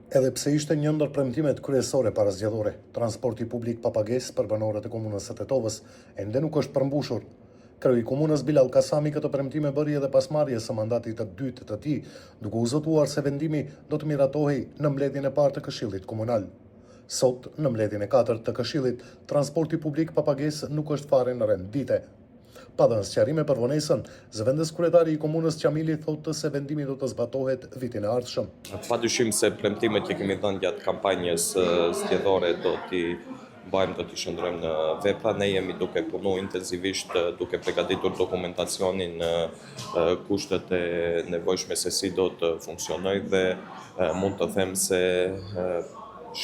Edhe pse ishte një ndër premtimet kryesore parazgjedhore, transporti publik pa pagesë për banorët e komunës së Tetovës ende nuk është përmbushur. Kreu i komunës Bilal Kasami këtë premtime bëri edhe pas marrjes së mandatit të dytë të tij, duke u zotuar se vendimi do të miratohej në mbledhjen e parë të Këshillit Komunal. Sot, në mbledhjen e katërt të Këshillit, transporti publik pa pagesë nuk është fare në rendite. Pa dhënë sqarime për vonesën, zëvendës kryetari i komunës Qamili thotë se vendimi do të zbatohet vitin e ardhshëm. Padyshim se premtimet që kemi dhënë gjatë kampanjës zgjedhore do t'i shndrojmë në vepra. Ne jemi duke punuar intensivisht, duke përgatitur dokumentacionin në kushtet e nevojshme se si do të funksionojë dhe mund të them se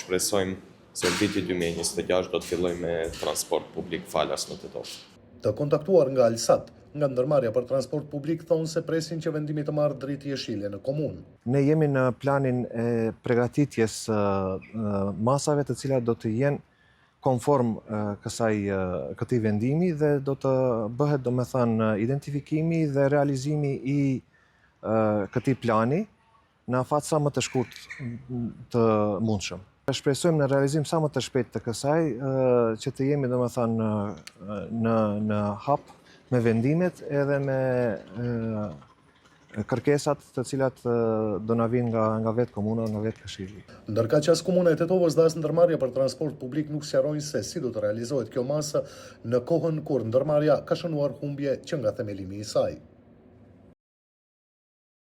shpresojmë se viti 2026 do të fillojmë me transport publik falas në Tetovë. Të kontaktuar nga Alsat, nga ndërmarrja për transport publik thonë se presin që vendimi të marrë drejt jeshile në komunë. Ne jemi në planin e përgatitjes masave të cilat do të jenë konform këtij vendimi dhe do të bëhet identifikimi dhe realizimi i këtij plani në afat sa më të shkurt të mundshëm. Shpresojmë në realizim sa më të shpejt të kësaj, që të jemi në hap me vendimet edhe me kërkesat të cilat do na vinë nga vetë komuna, nga vetë Këshilli. Ndërka që as komuna e Tetovës dhe as ndërmarrja për transport publik nuk sqarojnë se si do të realizohet kjo masë në kohën kur ndërmarrja ka shënuar humbje që nga themelimi i saj.